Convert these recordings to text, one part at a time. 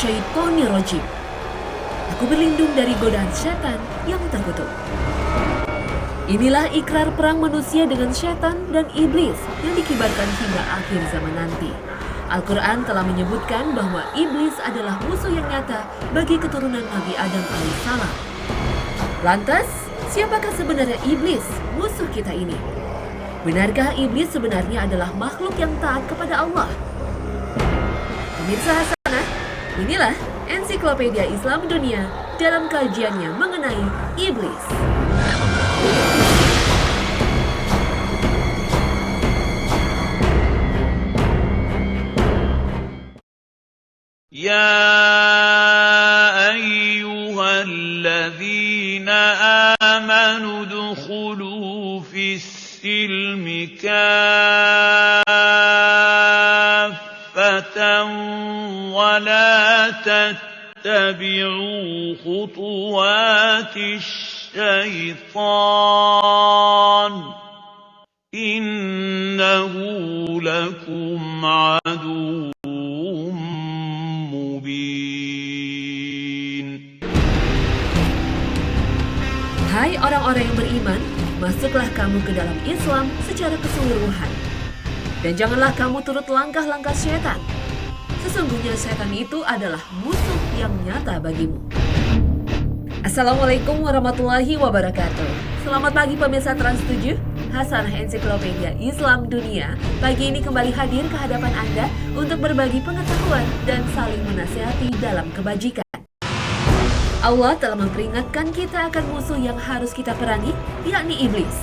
minasyaitonirrajim. Aku berlindung dari godaan setan yang terkutuk. Inilah ikrar perang manusia dengan setan dan iblis yang dikibarkan hingga akhir zaman nanti. Al-Quran telah menyebutkan bahwa iblis adalah musuh yang nyata bagi keturunan Nabi Adam alaihissalam. Lantas, siapakah sebenarnya iblis, musuh kita ini? Benarkah iblis sebenarnya adalah makhluk yang taat kepada Allah? Pemirsa Hasanah, inilah Ensiklopedia Islam Dunia dalam kajiannya mengenai iblis. يا أيها الذين آمنوا ادخلوا في السلم كافة ولا تتبعوا خطوات الشيطان إنه لكم عدو مبين. Hai orang-orang yang beriman, masuklah kamu ke dalam Islam secara keseluruhan. Dan janganlah kamu turut langkah-langkah setan. Sesungguhnya setan itu adalah musuh yang nyata bagimu. Assalamualaikum warahmatullahi wabarakatuh. Selamat pagi pemirsa Trans 7, Hasanah Ensiklopedia Islam Dunia. Pagi ini kembali hadir ke hadapan Anda untuk berbagi pengetahuan dan saling menasihati dalam kebajikan. Allah telah memperingatkan kita akan musuh yang harus kita perangi, yakni iblis.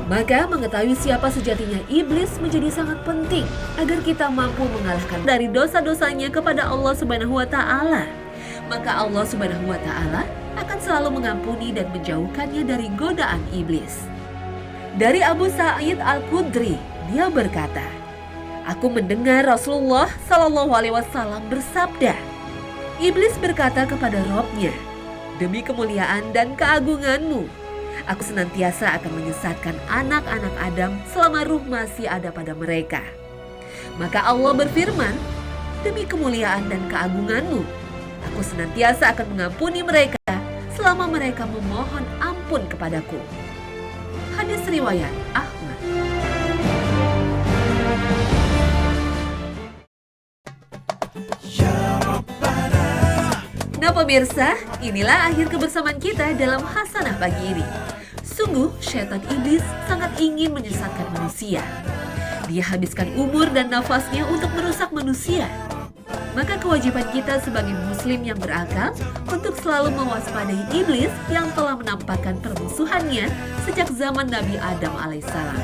Maka mengetahui siapa sejatinya iblis menjadi sangat penting agar kita mampu mengalahkan dari dosa-dosanya kepada Allah Subhanahu wa Ta'ala. Maka Allah Subhanahu wa Ta'ala akan selalu mengampuni dan menjauhkannya dari godaan iblis. Dari Abu Sa'id Al-Khudri, dia berkata, "Aku mendengar Rasulullah Shallallahu Alaihi Wasallam bersabda, iblis berkata kepada Robnya, demi kemuliaan dan keagunganmu, aku senantiasa akan menyesatkan anak-anak Adam selama ruh masih ada pada mereka. Maka Allah berfirman, demi kemuliaan dan keagunganmu, aku senantiasa akan mengampuni mereka selama mereka memohon ampun kepadaku." Hadis riwayat Ahmad. Nah pemirsa, inilah akhir kebersamaan kita dalam Hasanah pagi ini. Sungguh, syaitan iblis sangat ingin menyesatkan manusia. Dia habiskan umur dan nafasnya untuk merusak manusia. Maka kewajiban kita sebagai muslim yang berakal untuk selalu mewaspadai iblis yang telah menampakkan permusuhannya sejak zaman Nabi Adam alaihissalam.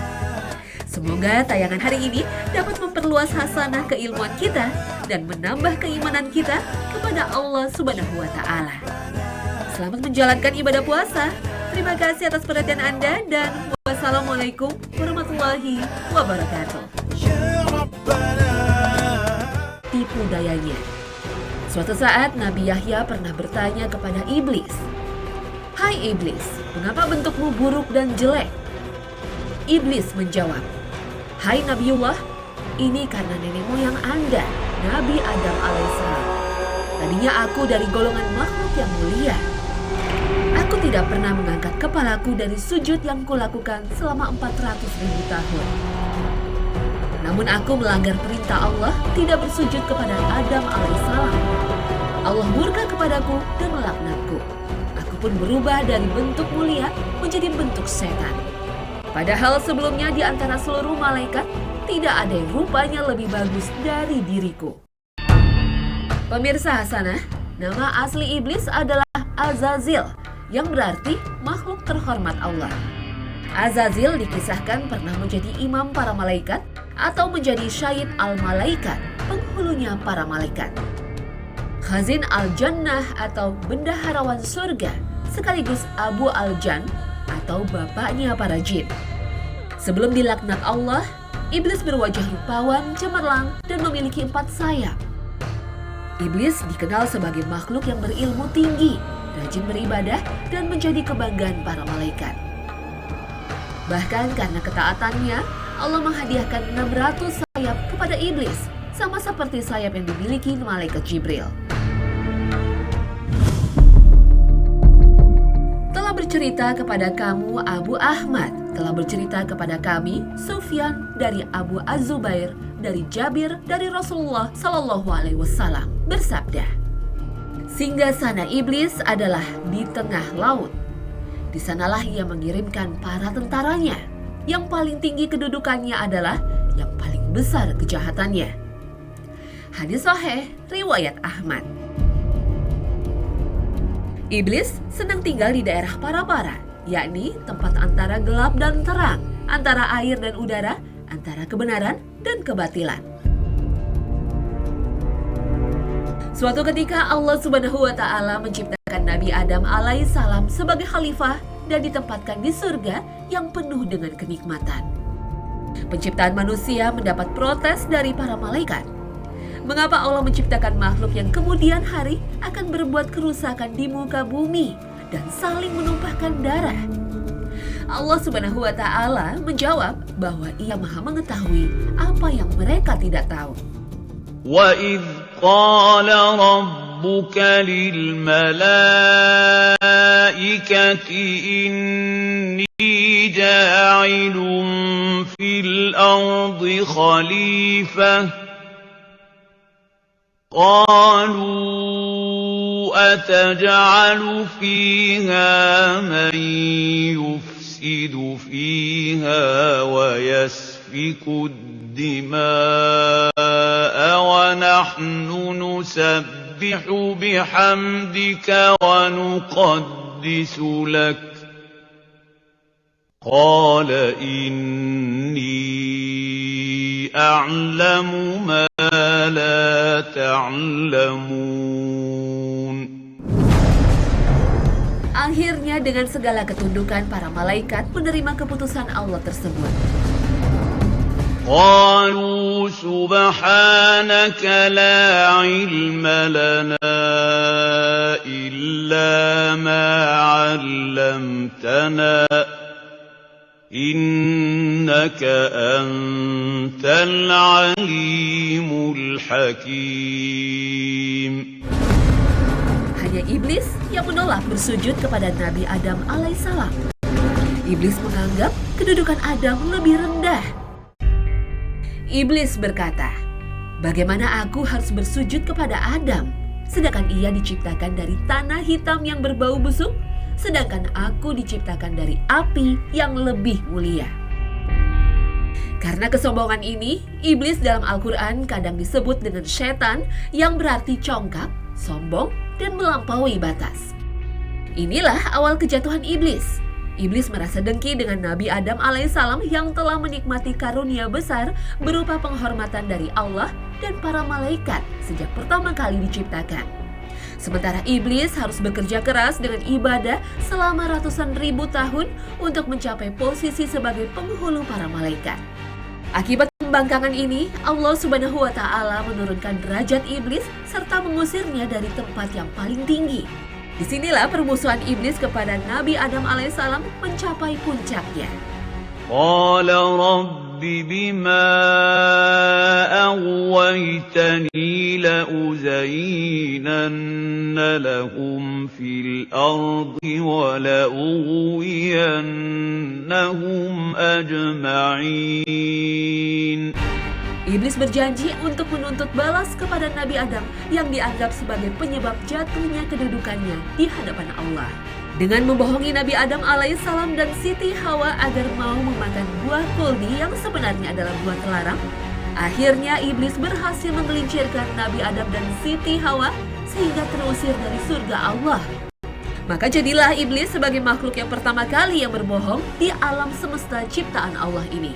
Semoga tayangan hari ini dapat memperluas hasanah keilmuan kita dan menambah keimanan kita kepada Allah Subhanahu wa Ta'ala. Selamat menjalankan ibadah puasa. Terima kasih atas perhatian Anda dan wassalamualaikum warahmatullahi wabarakatuh. Tipu dayanya. Suatu saat Nabi Yahya pernah bertanya kepada iblis, "Hai iblis, mengapa bentukmu buruk dan jelek?" Iblis menjawab, "Hai Nabiullah, ini karena nenek moyang Anda, Nabi Adam alaihissalam. Tadinya aku dari golongan makhluk yang mulia. Aku tidak pernah mengangkat kepalaku dari sujud yang kulakukan selama 400.000 tahun. Namun aku melanggar perintah Allah tidak bersujud kepada Adam alaihissalam. Allah murka kepadaku dan melaknatku. Aku pun berubah dari bentuk mulia menjadi bentuk setan. Padahal sebelumnya di antara seluruh malaikat tidak ada yang rupanya lebih bagus dari diriku." Pemirsa Hasanah, nama asli iblis adalah Azazil, yang berarti makhluk terhormat Allah. Azazil dikisahkan pernah menjadi imam para malaikat atau menjadi syahid al-malaikat, penghulunya para malaikat. Khazin al-Jannah atau bendaharawan surga, sekaligus Abu al-Jan atau bapaknya para jin. Sebelum dilaknat Allah, iblis berwajah rupawan, cemerlang, dan memiliki 4 sayap. Iblis dikenal sebagai makhluk yang berilmu tinggi, rajin beribadah, dan menjadi kebanggaan para malaikat. Bahkan karena ketaatannya, Allah menghadiahkan 600 sayap kepada iblis, sama seperti sayap yang dimiliki malaikat Jibril. bercerita kepada kamu Abu Ahmad telah bercerita kepada kami Sufyan dari Abu Az-Zubair dari Jabir dari Rasulullah Shallallahu Alaihi Wasallam bersabda, singgasana iblis adalah di tengah laut. Di sanalah ia mengirimkan para tentaranya. Yang paling tinggi kedudukannya adalah yang paling besar kejahatannya. Hadis sahih riwayat Ahmad. Iblis senang tinggal di daerah para-para, yakni tempat antara gelap dan terang, antara air dan udara, antara kebenaran dan kebatilan. Suatu ketika Allah Subhanahu wa Ta'ala menciptakan Nabi Adam alaihissalam sebagai khalifah dan ditempatkan di surga yang penuh dengan kenikmatan. Penciptaan manusia mendapat protes dari para malaikat. Mengapa Allah menciptakan makhluk yang kemudian hari akan berbuat kerusakan di muka bumi dan saling menumpahkan darah? Allah Subhanahu wa Ta'ala menjawab bahwa Ia Maha mengetahui apa yang mereka tidak tahu. وَإِذْ قَالَ رَبُّكَ لِلْمَلَائِكَةِ إِنِّي جَاعِلٌ فِي الْأَرْضِ خَلِيفَةً قالوا أتجعل فيها من يفسد فيها ويسفك الدماء ونحن نسبح بحمدك ونقدس لك قال إني أعلم ما لا تعلمون. Akhirnya dengan segala ketundukan para malaikat menerima keputusan Allah tersebut. قالوا سبحانك لا علم لنا إلا ما علمتنا إنك أنت العليم الحكيم. Hanya iblis yang menolak bersujud kepada Nabi Adam alaihissalam. Iblis menganggap kedudukan Adam lebih rendah. Iblis berkata, bagaimana aku harus bersujud kepada Adam, sedangkan ia diciptakan dari tanah hitam yang berbau busuk, sedangkan aku diciptakan dari api yang lebih mulia. Karena kesombongan ini, iblis dalam Al-Quran kadang disebut dengan setan yang berarti congkak, sombong, dan melampaui batas. Inilah awal kejatuhan iblis. Iblis merasa dengki dengan Nabi Adam alaihissalam yang telah menikmati karunia besar berupa penghormatan dari Allah dan para malaikat sejak pertama kali diciptakan. Sementara iblis harus bekerja keras dengan ibadah selama ratusan ribu tahun untuk mencapai posisi sebagai penghulu para malaikat. Akibat pembangkangan ini, Allah Subhanahu wa Ta'ala menurunkan derajat iblis serta mengusirnya dari tempat yang paling tinggi. Disinilah permusuhan iblis kepada Nabi Adam alaihissalam mencapai puncaknya. قال رب بما أغويتني لأزينن لهم في الأرض ولأغوينهم أجمعين. Iblis berjanji untuk menuntut balas kepada Nabi Adam yang dianggap sebagai penyebab jatuhnya kedudukannya di hadapan Allah. Dengan membohongi Nabi Adam alaihissalam dan Siti Hawa agar mau memakan buah kuldi yang sebenarnya adalah buah terlarang, akhirnya iblis berhasil menggelincirkan Nabi Adam dan Siti Hawa sehingga terusir dari surga Allah. Maka jadilah iblis sebagai makhluk yang pertama kali yang berbohong di alam semesta ciptaan Allah ini.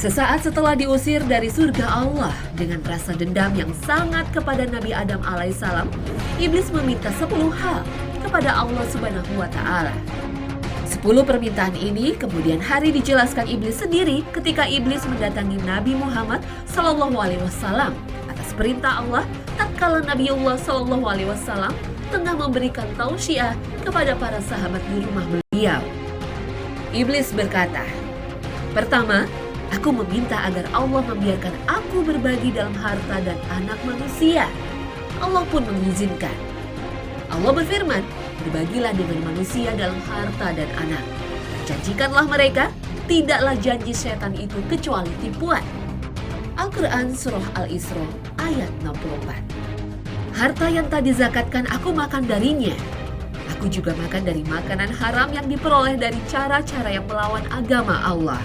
Sesaat setelah diusir dari surga Allah dengan rasa dendam yang sangat kepada Nabi Adam alaihissalam, iblis meminta 10 hal kepada Allah Subhanahu wa Ta'ala. 10 permintaan ini kemudian hari dijelaskan iblis sendiri ketika iblis mendatangi Nabi Muhammad Sallallahu Alaihi Wasallam atas perintah Allah tatkala Nabiullah Sallallahu Alaihi Wasallam tengah memberikan tausiah kepada para sahabat di rumah beliau. Iblis berkata, pertama, aku meminta agar Allah membiarkan aku berbagi dalam harta dan anak manusia. Allah pun mengizinkan. Allah berfirman, "Berbagilah dengan manusia dalam harta dan anak. Janjikanlah mereka, tidaklah janji setan itu kecuali tipuan." Al-Quran Surah Al-Isra ayat 64. Harta yang tak dizakatkan aku makan darinya. Aku juga makan dari makanan haram yang diperoleh dari cara-cara yang melawan agama Allah.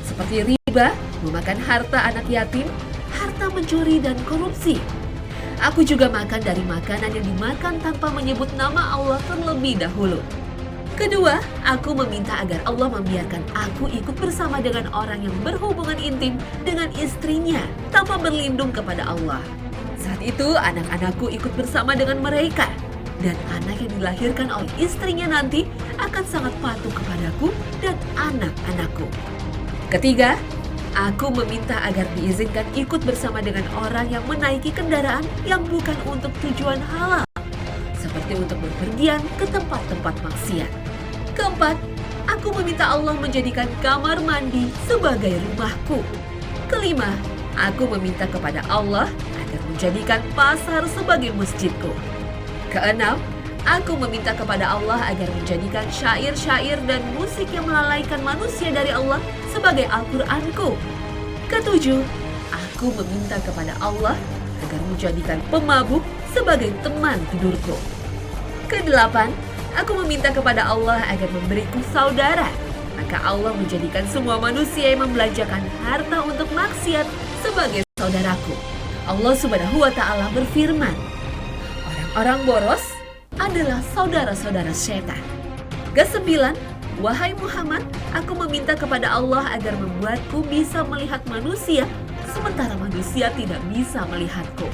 Seperti riba, memakan harta anak yatim, harta mencuri dan korupsi. Aku juga makan dari makanan yang dimakan tanpa menyebut nama Allah terlebih dahulu. Kedua, aku meminta agar Allah membiarkan aku ikut bersama dengan orang yang berhubungan intim dengan istrinya tanpa berlindung kepada Allah. Saat itu anak-anakku ikut bersama dengan mereka, dan anak yang dilahirkan oleh istrinya nanti akan sangat patuh kepadaku dan anak-anakku. Ketiga, aku meminta agar diizinkan ikut bersama dengan orang yang menaiki kendaraan yang bukan untuk tujuan halal, seperti untuk berpergian ke tempat-tempat maksiat. Keempat, aku meminta Allah menjadikan kamar mandi sebagai rumahku. Kelima, aku meminta kepada Allah agar menjadikan pasar sebagai masjidku. Keenam, aku meminta kepada Allah agar menjadikan syair-syair dan musik yang melalaikan manusia dari Allah sebagai Al-Quranku. Ketujuh, aku meminta kepada Allah agar menjadikan pemabuk sebagai teman tidurku. Kedelapan, aku meminta kepada Allah agar memberiku saudara, maka Allah menjadikan semua manusia yang membelanjakan harta untuk maksiat sebagai saudaraku. Allah Subhanahu wa Ta'ala berfirman, "Orang boros adalah saudara-saudara setan." Kesembilan, wahai Muhammad, aku meminta kepada Allah agar membuatku bisa melihat manusia, sementara manusia tidak bisa melihatku.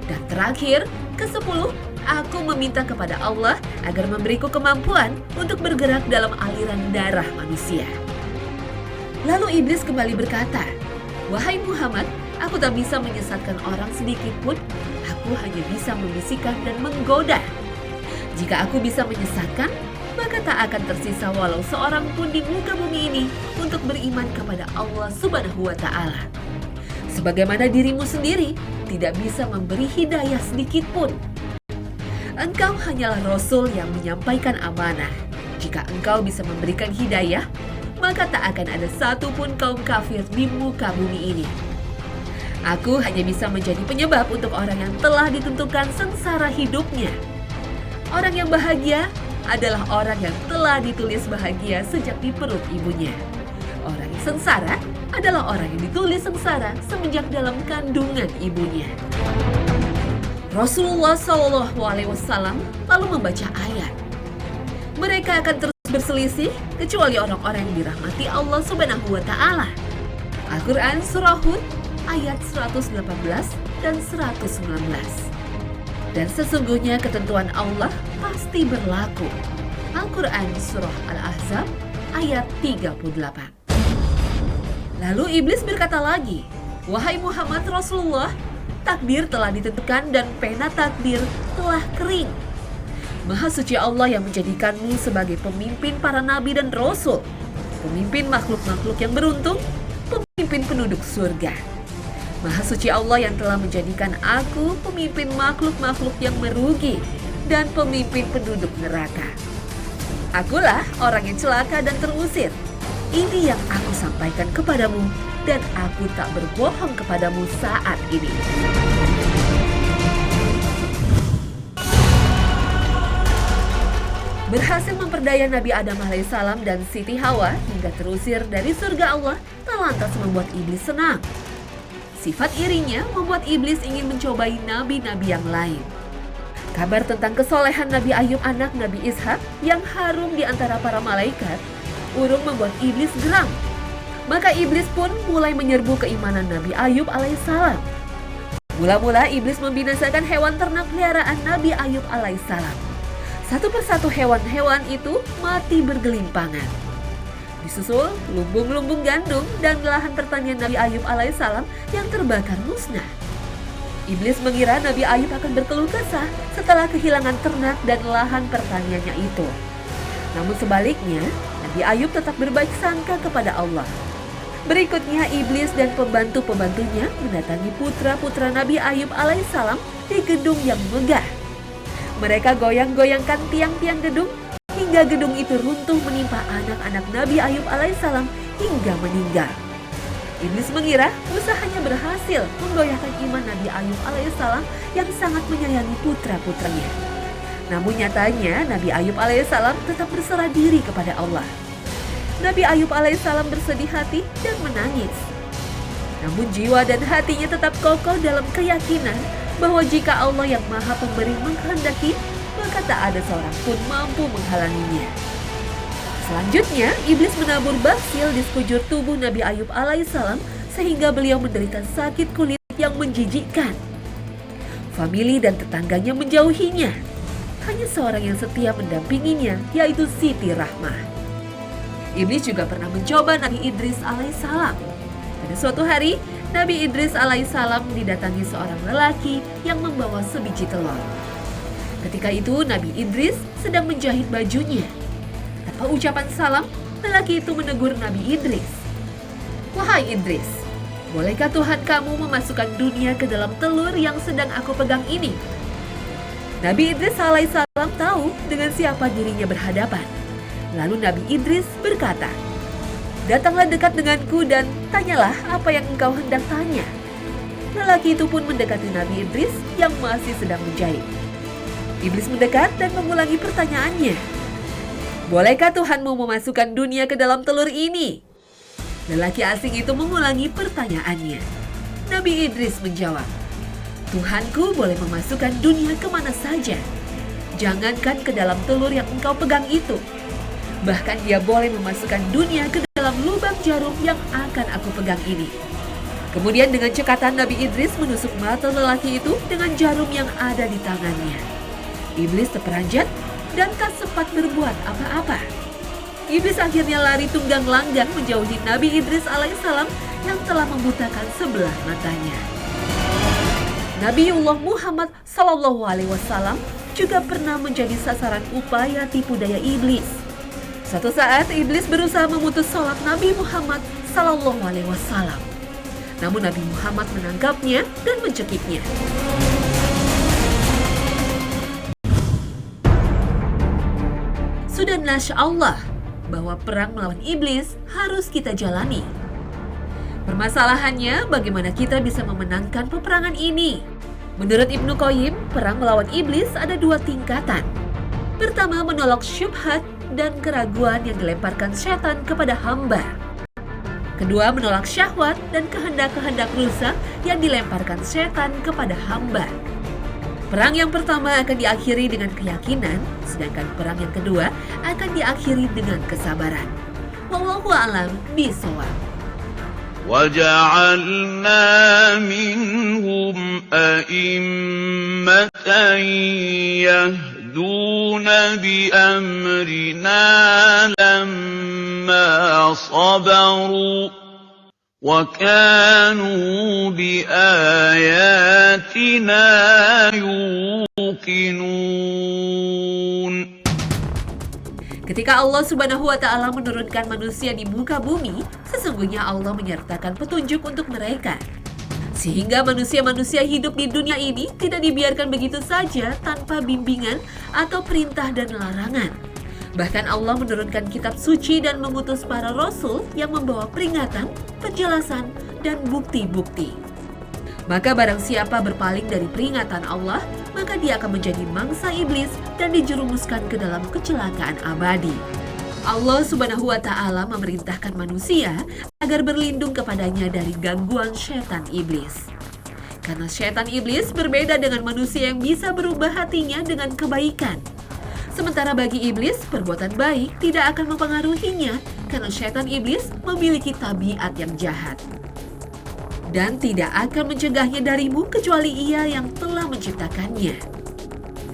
Dan terakhir, kesepuluh, aku meminta kepada Allah agar memberiku kemampuan untuk bergerak dalam aliran darah manusia. Lalu iblis kembali berkata, "Wahai Muhammad, aku tak bisa menyesatkan orang sedikit pun. Aku hanya bisa membisikkan dan menggoda. Jika aku bisa menyesatkan, maka tak akan tersisa walau seorang pun di muka bumi ini untuk beriman kepada Allah Subhanahu wa Ta'ala. Sebagaimana dirimu sendiri tidak bisa memberi hidayah sedikit pun. Engkau hanyalah Rasul yang menyampaikan amanah. Jika engkau bisa memberikan hidayah, maka tak akan ada satupun kaum kafir di muka bumi ini. Aku hanya bisa menjadi penyebab untuk orang yang telah ditentukan sengsara hidupnya. Orang yang bahagia adalah orang yang telah ditulis bahagia sejak di perut ibunya. Orang yang sengsara adalah orang yang ditulis sengsara semenjak dalam kandungan ibunya." Rasulullah SAW lalu membaca ayat, "Mereka akan terus berselisih kecuali orang-orang yang dirahmati Allah Subhanahu wa Ta'ala." Al-Quran Surah Hud ayat 118 dan 119. Dan sesungguhnya ketentuan Allah pasti berlaku. Al-Quran Surah Al-Ahzab ayat 38. Lalu iblis berkata lagi, "Wahai Muhammad Rasulullah, takdir telah ditentukan dan pena takdir telah kering. Maha suci Allah yang menjadikanmu sebagai pemimpin para nabi dan rasul, pemimpin makhluk-makhluk yang beruntung, pemimpin penduduk surga. Maha suci Allah yang telah menjadikan aku pemimpin makhluk-makhluk yang merugi dan pemimpin penduduk neraka. Akulah orang yang celaka dan terusir. Ini yang aku sampaikan kepadamu dan aku tak berbohong kepadamu saat ini." Berhasil memperdaya Nabi Adam alaihissalam dan Siti Hawa hingga terusir dari surga Allah tak lantas membuat iblis senang. Sifat irinya membuat iblis ingin mencobai nabi-nabi yang lain. Kabar tentang kesolehan Nabi Ayub anak Nabi Ishak yang harum di antara para malaikat urung membuat iblis geram. Maka iblis pun mulai menyerbu keimanan Nabi Ayub alaihissalam. Mula-mula iblis membinasakan hewan ternak peliharaan Nabi Ayub alaihissalam. Satu persatu hewan-hewan itu mati bergelimpangan. Disusul lumbung-lumbung gandum dan lahan pertanian Nabi Ayub alaihissalam yang terbakar musnah. Iblis mengira Nabi Ayub akan berkeluh kesah setelah kehilangan ternak dan lahan pertaniannya itu. Namun sebaliknya, Nabi Ayub tetap berbaik sangka kepada Allah. Berikutnya iblis dan pembantu-pembantunya mendatangi putra-putra Nabi Ayub alaihissalam di gedung yang megah. Mereka goyang-goyangkan tiang-tiang gedung hingga gedung itu runtuh menimpa anak-anak Nabi Ayub alaihissalam hingga meninggal. Iblis mengira usahanya berhasil menggoyahkan iman Nabi Ayub alaihissalam yang sangat menyayangi putra-putranya. Namun nyatanya Nabi Ayub alaihissalam tetap berserah diri kepada Allah. Nabi Ayub alaihissalam bersedih hati dan menangis. Namun jiwa dan hatinya tetap kokoh dalam keyakinan bahwa jika Allah yang Maha Pemberi menghendaki, maka tak ada seorang pun mampu menghalanginya. Selanjutnya, iblis menabur basil di sekujur tubuh Nabi Ayub alaihissalam sehingga beliau menderita sakit kulit yang menjijikkan. Famili dan tetangganya menjauhinya. Hanya seorang yang setia mendampinginya, yaitu Siti Rahmah. Iblis juga pernah mencoba Nabi Idris alaihissalam. Pada suatu hari, Nabi Idris alaihissalam didatangi seorang lelaki yang membawa sebiji telur. Ketika itu Nabi Idris sedang menjahit bajunya. Tanpa ucapan salam, lelaki itu menegur Nabi Idris. "Wahai Idris, bolehkah Tuhan kamu memasukkan dunia ke dalam telur yang sedang aku pegang ini?" Nabi Idris alaihissalam tahu dengan siapa dirinya berhadapan. Lalu Nabi Idris berkata, "Datanglah dekat denganku dan tanyalah apa yang engkau hendak tanya." Lelaki itu pun mendekati Nabi Idris yang masih sedang menjahit. Iblis mendekat dan mengulangi pertanyaannya. "Bolehkah Tuhanmu memasukkan dunia ke dalam telur ini?" Lelaki asing itu mengulangi pertanyaannya. Nabi Idris menjawab, "Tuhanku boleh memasukkan dunia kemana saja. Jangankan ke dalam telur yang engkau pegang itu. Bahkan dia boleh memasukkan dunia ke dalam lubang jarum yang akan aku pegang ini." Kemudian dengan cekatan Nabi Idris menusuk mata lelaki itu dengan jarum yang ada di tangannya. Iblis terperanjat dan tak sempat berbuat apa-apa. Iblis akhirnya lari tunggang langgang menjauhi Nabi Idris alaihissalam yang telah membutakan sebelah matanya. Nabiullah Muhammad SAW juga pernah menjadi sasaran upaya tipu daya iblis. Suatu saat iblis berusaha memutus sholat Nabi Muhammad SAW. Namun Nabi Muhammad menangkapnya dan mencekiknya. Sudah nasya Allah bahwa perang melawan iblis harus kita jalani. Permasalahannya, bagaimana kita bisa memenangkan peperangan ini? Menurut Ibnu Qayyim, perang melawan iblis ada dua tingkatan. Pertama, menolak syubhat dan keraguan yang dilemparkan setan kepada hamba. Kedua, menolak syahwat dan kehendak-kehendak rusak yang dilemparkan setan kepada hamba. Perang yang pertama akan diakhiri dengan keyakinan, sedangkan perang yang kedua akan diakhiri dengan kesabaran. Wallahu a'lam bishawab. وَجَعَلْنَا مِنْهُمْ أَئِمَّةً يَهْدُونَ بِأَمْرِنَا لَمَّا صَبَرُوا وَكَانُوا بِآيَاتِنَا يُوقِنُونَ. Ketika Allah Subhanahu wa Ta'ala menurunkan manusia di muka bumi, sesungguhnya Allah menyertakan petunjuk untuk mereka. Sehingga manusia-manusia hidup di dunia ini tidak dibiarkan begitu saja tanpa bimbingan atau perintah dan larangan. Bahkan Allah menurunkan kitab suci dan mengutus para rasul yang membawa peringatan, penjelasan, dan bukti-bukti. Maka barang siapa berpaling dari peringatan Allah, maka dia akan menjadi mangsa iblis dan dijerumuskan ke dalam kecelakaan abadi. Allah Subhanahu wa Ta'ala memerintahkan manusia agar berlindung kepadanya dari gangguan setan iblis. Karena setan iblis berbeda dengan manusia yang bisa berubah hatinya dengan kebaikan. Sementara bagi iblis, perbuatan baik tidak akan mempengaruhinya karena setan iblis memiliki tabiat yang jahat. Dan tidak akan mencegahnya darimu kecuali ia yang telah menciptakannya.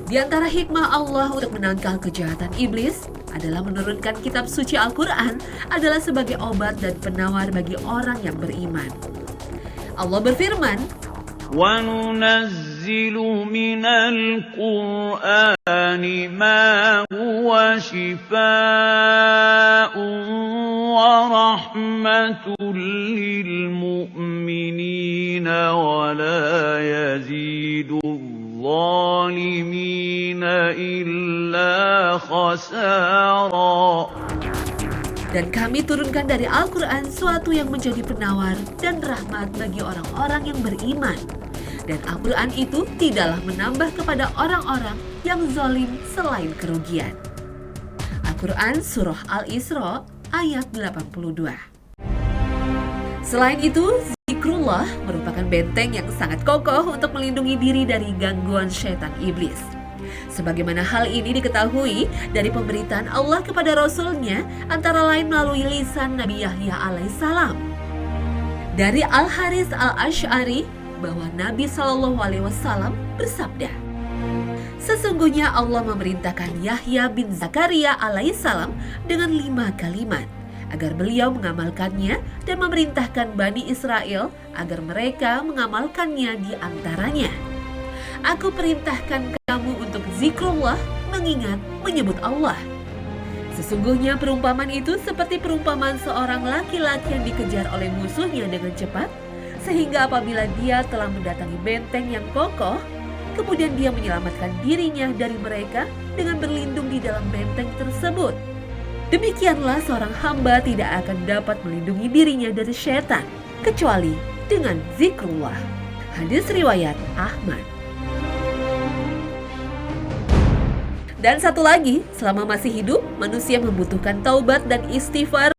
Di antara hikmah Allah untuk menangkal kejahatan iblis adalah menurunkan kitab suci Al-Quran adalah sebagai obat dan penawar bagi orang yang beriman. Allah berfirman, وَنُنَزِّلُ مِنَ الْقُرْآنِ مَا هُوَ شِفَاءٌ وَرَحْمَةٌ لِّلْمُؤْمِنِينَ وَلَا يَزِيدُ وسارا Dan kami turunkan dari Al-Quran suatu yang menjadi penawar dan rahmat bagi orang-orang yang beriman. Dan Al-Quran itu tidaklah menambah kepada orang-orang yang zalim selain kerugian. Al-Quran Surah Al-Isra ayat 82. Selain itu, zikrullah merupakan benteng yang sangat kokoh untuk melindungi diri dari gangguan setan iblis. Sebagaimana hal ini diketahui dari pemberitaan Allah kepada Rasul-Nya, antara lain melalui lisan Nabi Yahya alaihissalam. Dari Al-Haris Al-Asy'ari bahwa Nabi SAW bersabda, sesungguhnya Allah memerintahkan Yahya bin Zakaria alaihissalam dengan 5 kalimat agar beliau mengamalkannya dan memerintahkan Bani Israel agar mereka mengamalkannya di antaranya. Aku perintahkan kamu untuk zikrullah, mengingat, menyebut Allah. Sesungguhnya perumpamaan itu seperti perumpamaan seorang laki-laki yang dikejar oleh musuhnya dengan cepat, sehingga apabila dia telah mendatangi benteng yang kokoh, kemudian dia menyelamatkan dirinya dari mereka dengan berlindung di dalam benteng tersebut. Demikianlah seorang hamba tidak akan dapat melindungi dirinya dari syaitan, kecuali dengan zikrullah. Hadis riwayat Ahmad. Dan satu lagi, selama masih hidup, manusia membutuhkan taubat dan istighfar